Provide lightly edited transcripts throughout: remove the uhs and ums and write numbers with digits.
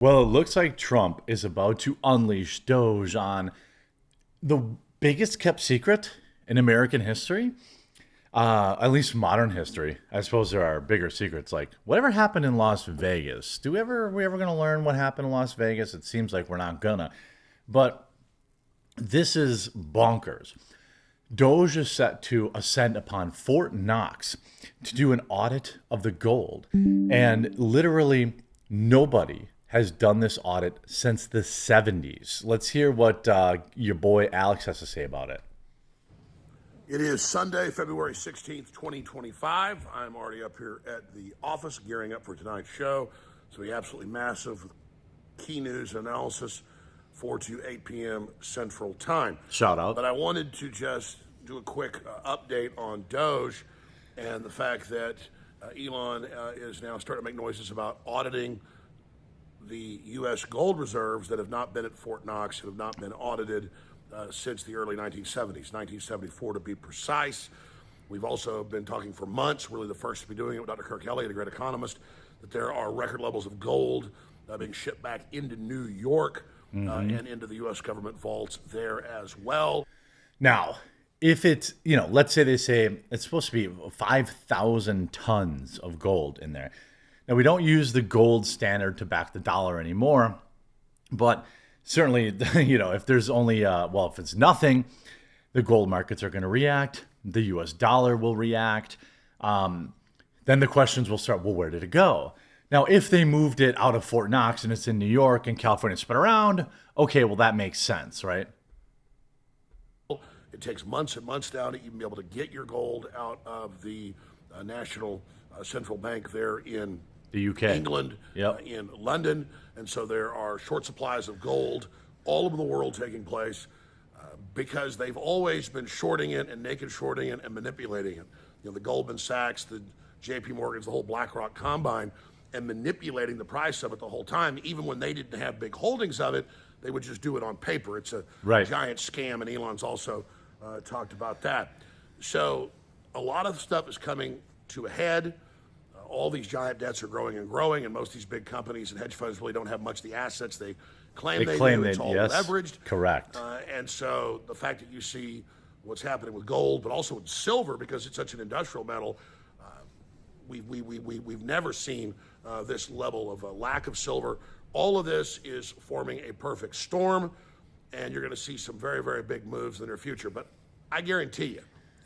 Well, it looks like Trump is about to unleash Doge on the biggest kept secret in American history, at least modern history. I suppose there are bigger secrets, like whatever happened in Las Vegas. We ever gonna learn what happened in Las Vegas? It seems like we're not gonna. But this is bonkers. Doge is set to ascend upon Fort Knox to do an audit of the gold. And literally nobody has done this audit since the 70s. Let's hear what your boy Alex has to say about it. It is Sunday, February 16th, 2025. I'm already up here at the office gearing up for tonight's show. So we absolutely massive key news analysis, 4 to 8 p.m. Central Time. Shout out. But I wanted to just do a quick update on Doge and the fact that Elon is now starting to make noises about auditing the U.S. gold reserves that have not been at Fort Knox, have not been audited since the early 1970s, 1974 to be precise. We've also been talking for months, really the first to be doing it with Dr. Kirk Elliott, a great economist, that there are record levels of gold being shipped back into New York and into the U.S. government vaults there as well. Now, if it's, let's say they say it's supposed to be 5,000 tons of gold in there. Now, we don't use the gold standard to back the dollar anymore, but certainly, if there's only, if it's nothing, the gold markets are going to react. The US dollar will react. Then the questions will start, well, where did it go? Now, if they moved it out of Fort Knox and it's in New York and California spread around, okay, well, that makes sense, right? It takes months and months now to even be able to get your gold out of the National Central Bank there in the UK, England, in London. And so there are short supplies of gold all over the world taking place because they've always been shorting it and naked shorting it and manipulating it. The Goldman Sachs, the JP Morgans, the whole BlackRock combine, and manipulating the price of it the whole time. Even when they didn't have big holdings of it, they would just do it on paper. It's a giant scam, and Elon's also talked about that. So a lot of stuff is coming to a head. All these giant debts are growing and growing, and most of these big companies and hedge funds really don't have much of the assets they claim they do. It's all leveraged. Correct. And so the fact that you see what's happening with gold, but also with silver, because it's such an industrial metal, we've never seen this level of a lack of silver. All of this is forming a perfect storm, and you're going to see some very, very big moves in the near future. But I guarantee you,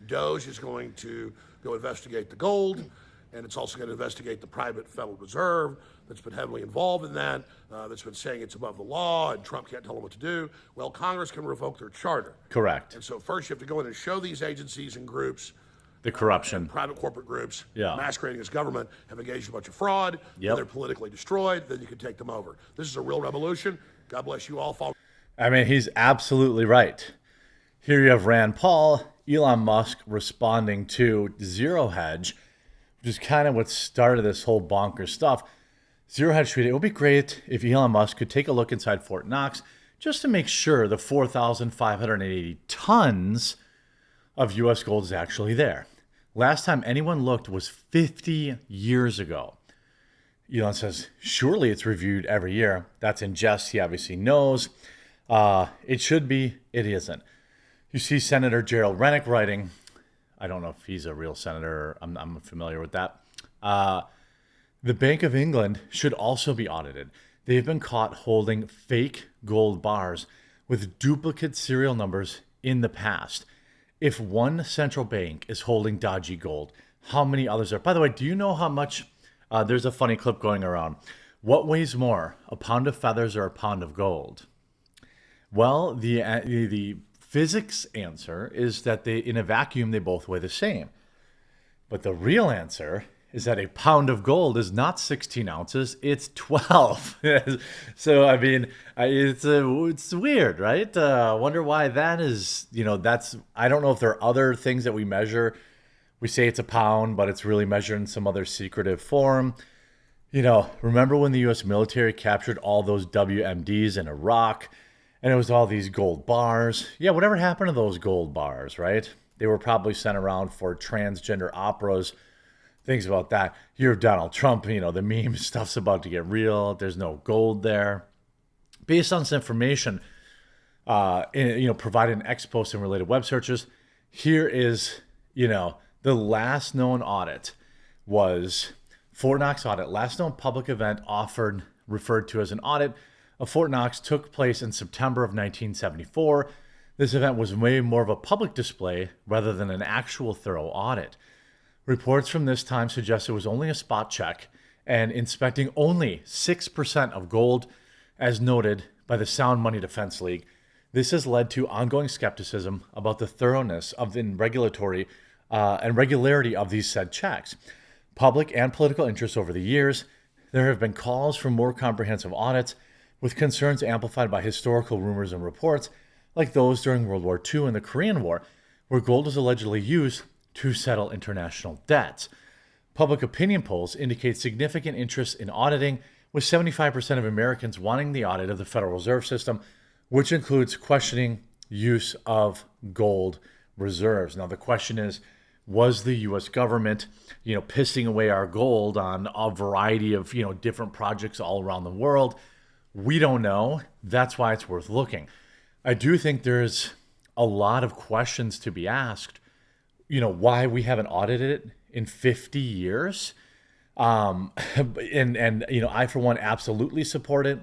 Doge is going to go investigate the gold, and it's also going to investigate the private Federal Reserve that's been heavily involved in that, that's been saying it's above the law and Trump can't tell them what to do. Well, Congress can revoke their charter. Correct. And so first you have to go in and show these agencies and groups, the corruption, private corporate groups, masquerading as government, have engaged in a bunch of fraud, and they're politically destroyed, then you can take them over. This is a real revolution. God bless you all. I mean, he's absolutely right. Here you have Rand Paul, Elon Musk responding to Zero Hedge, which is kind of what started this whole bonkers stuff. Zero Hedge tweeted, it would be great if Elon Musk could take a look inside Fort Knox just to make sure the 4,580 tons of U.S. gold is actually there. Last time anyone looked was 50 years ago. Elon says, surely it's reviewed every year. That's in jest. He obviously knows. It should be. It isn't. You see Senator Gerald Rennick writing, I don't know if he's a real senator. I'm familiar with that. The Bank of England should also be audited. They've been caught holding fake gold bars with duplicate serial numbers in the past. If one central bank is holding dodgy gold, how many others are? By the way, do you know how much? There's a funny clip going around. What weighs more, a pound of feathers or a pound of gold? Well, the physics answer is that in a vacuum, they both weigh the same. But the real answer is that a pound of gold is not 16 ounces, it's 12. So, I mean, it's weird, right? Wonder why that is, I don't know if there are other things that we measure. We say it's a pound, but it's really measured in some other secretive form. Remember when the U.S. military captured all those WMDs in Iraq? And it was all these gold bars. Yeah, whatever happened to those gold bars, right? They were probably sent around for transgender operas things about that. You hear Donald Trump, the meme stuff's about to get real. There's no gold there. Based on this information, provided in ex post and related web searches, here is, the last known audit was Fort Knox audit. Last known public event referred to as an audit of Fort Knox took place in September of 1974. This event was way more of a public display rather than an actual thorough audit. Reports from this time suggest it was only a spot check and inspecting only 6% of gold, as noted by the Sound Money Defense League. This has led to ongoing skepticism about the thoroughness of the regulatory and regularity of these said checks. Public and political interest over the years, there have been calls for more comprehensive audits, with concerns amplified by historical rumors and reports, like those during World War II and the Korean War, where gold was allegedly used to settle international debts. Public opinion polls indicate significant interest in auditing, with 75% of Americans wanting the audit of the Federal Reserve System, which includes questioning use of gold reserves. Now, the question is, was the U.S. government, pissing away our gold on a variety of, different projects all around the world? We don't know. That's why it's worth looking. I do think there's a lot of questions to be asked, why we haven't audited it in 50 years. I, for one, absolutely support it.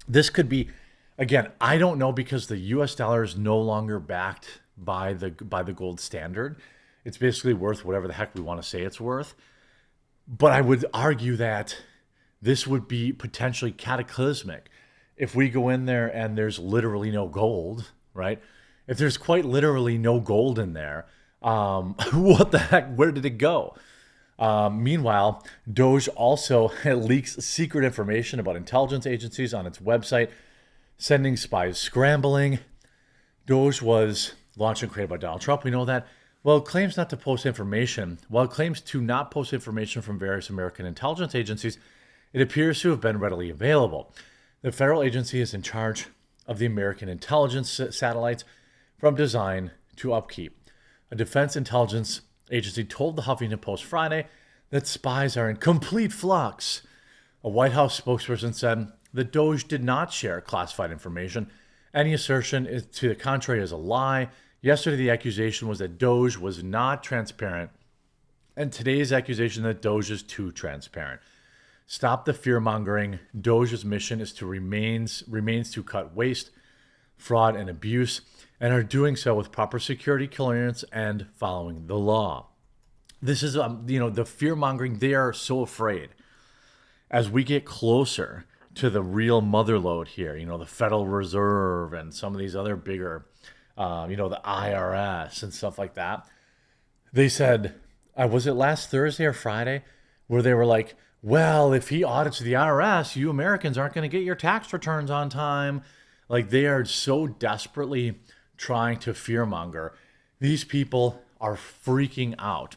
This could be, again, I don't know, because the U.S. dollar is no longer backed by the gold standard. It's basically worth whatever the heck we want to say it's worth. But I would argue that this would be potentially cataclysmic if we go in there and there's literally no gold, right? If there's quite literally no gold in there, what the heck? Where did it go? Meanwhile, Doge also leaks secret information about intelligence agencies on its website, sending spies scrambling. Doge was launched and created by Donald Trump. We know that. While it claims to not post information from various American intelligence agencies, it appears to have been readily available. The federal agency is in charge of the American intelligence satellites from design to upkeep. A defense intelligence agency told the Huffington Post Friday that spies are in complete flux. A White House spokesperson said that Doge did not share classified information. Any assertion to the contrary is a lie. Yesterday, the accusation was that Doge was not transparent, and today's accusation that Doge is too transparent. Stop the fear-mongering. Doge's mission is to remains to cut waste, fraud, and abuse, and are doing so with proper security clearance and following the law. This is, the fear-mongering. They are so afraid. As we get closer to the real motherlode here, the Federal Reserve and some of these other bigger, the IRS and stuff like that. They said, was it last Thursday or Friday, where they were like, well, if he audits the IRS, you Americans aren't going to get your tax returns on time. Like, they are so desperately trying to fearmonger. These people are freaking out.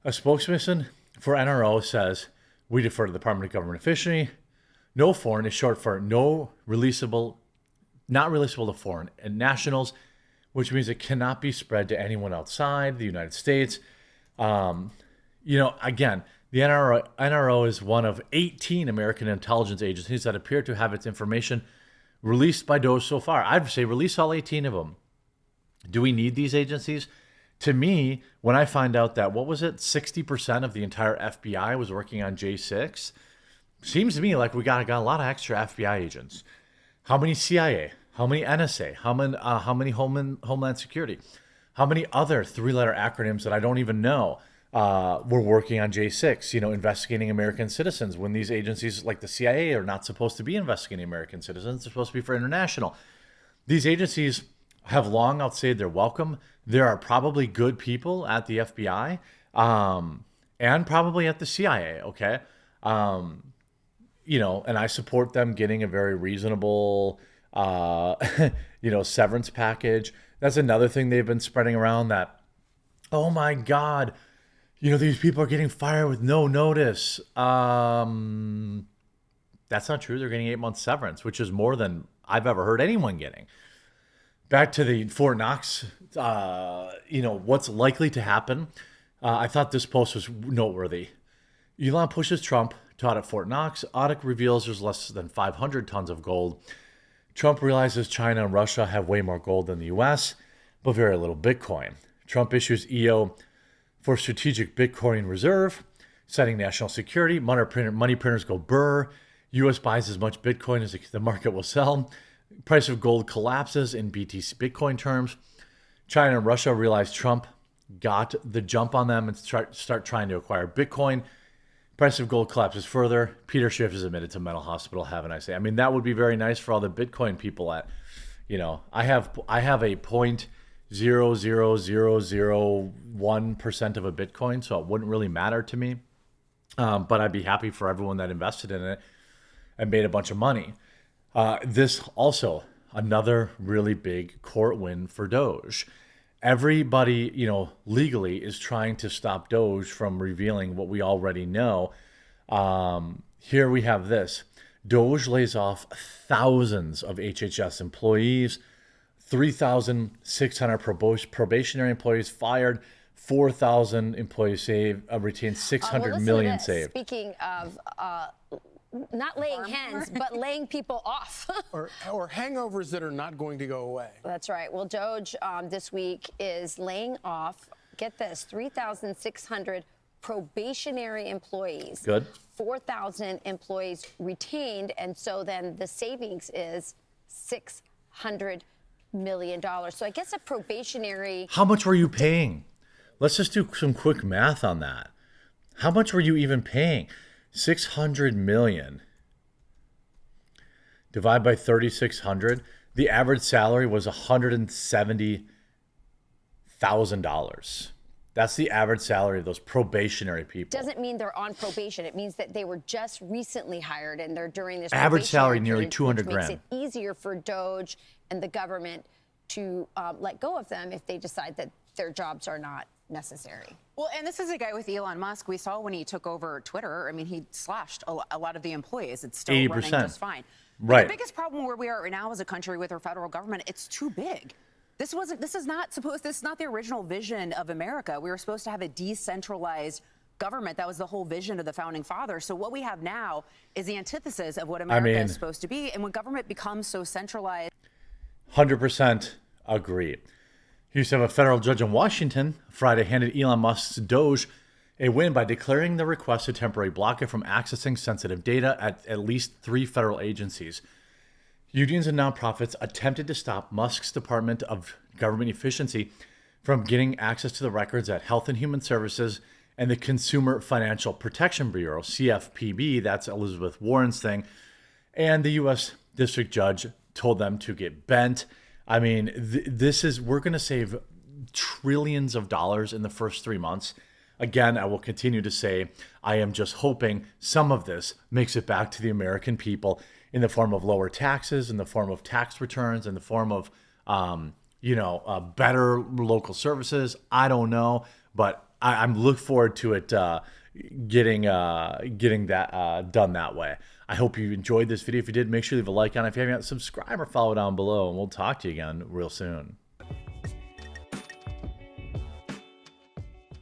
A spokesperson for NRO says, we defer to the Department of Government Efficiency. No foreign is short for not releasable to foreign and nationals, which means it cannot be spread to anyone outside the United States. Again, the NRO is one of 18 American intelligence agencies that appear to have its information released by Doge so far. I'd say release all 18 of them. Do we need these agencies? To me, when I find out that, 60% of the entire FBI was working on J6, seems to me like we got a lot of extra FBI agents. How many CIA? How many NSA? How many Homeland Security? How many other three-letter acronyms that I don't even know were working on J6, investigating American citizens, when these agencies like the CIA are not supposed to be investigating American citizens. They're supposed to be for international. These agencies have long outstayed their welcome. There are probably good people at the FBI and probably at the CIA, okay? And I support them getting a very reasonable, severance package. That's another thing they've been spreading around, that, oh my God, these people are getting fired with no notice. That's not true. They're getting 8 months severance, which is more than I've ever heard anyone getting. Back to the Fort Knox, what's likely to happen. I thought this post was noteworthy. Elon pushes Trump to audit Fort Knox. Audit reveals there's less than 500 tons of gold. Trump realizes China and Russia have way more gold than the US, but very little Bitcoin. Trump issues EO for strategic Bitcoin reserve, citing national security. Money printers go burr. US buys as much Bitcoin as the market will sell. Price of gold collapses in BTC Bitcoin terms. China and Russia realize Trump got the jump on them and start trying to acquire Bitcoin. Price of gold collapses further. Peter Schiff is admitted to mental hospital. Have a nice day. I mean, that would be very nice for all the Bitcoin people. I have a 0.00001% of a Bitcoin, so it wouldn't really matter to me. But I'd be happy for everyone that invested in it and made a bunch of money. This also another really big court win for Doge. Everybody, legally is trying to stop Doge from revealing what we already know. Here we have this. Doge lays off thousands of HHS employees, 3,600 probationary employees fired, 4,000 employees saved, retained 600 million saved. Speaking of not laying hens, but laying people off. or hangovers that are not going to go away. That's right. Well, Doge this week is laying off, get this, 3,600 probationary employees. Good. 4,000 employees retained, and so then the savings is $600 million. So I guess a probationary... How much were you paying? Let's just do some quick math on that. How much were you even paying? 600 million divided by 3,600. The average salary was $170,000. That's the average salary of those probationary people. Doesn't mean they're on probation. It means that they were just recently hired and they're during this average salary nearly period, 200 which grand. Makes it easier for Doge and the government to let go of them if they decide that their jobs are not necessary. Well, and this is a guy with Elon Musk. We saw when he took over Twitter, I mean, he slashed a lot of the employees. It's still 80%. running just fine. Right. The biggest problem where we are right now as a country with our federal government, it's too big. This is not the original vision of America. We were supposed to have a decentralized government. That was the whole vision of the founding fathers. So what we have now is the antithesis of what America is supposed to be. And when government becomes so centralized. 100% agree. He used to have a federal judge in Washington Friday handed Elon Musk's Doge a win by declaring the request to temporarily block it from accessing sensitive data at least 3 federal agencies. Unions and nonprofits attempted to stop Musk's Department of Government Efficiency from getting access to the records at Health and Human Services and the Consumer Financial Protection Bureau, CFPB. That's Elizabeth Warren's thing. And the U.S. District Judge told them to get bent. I mean, we're going to save trillions of dollars in the first 3 months. Again, I will continue to say, I am just hoping some of this makes it back to the American people in the form of lower taxes, in the form of tax returns, in the form of, better local services. I don't know, but I'm looking forward to it getting that done that way. I hope you enjoyed this video. If you did, make sure you leave a like on it. If you haven't yet, subscribe or follow down below, and we'll talk to you again real soon.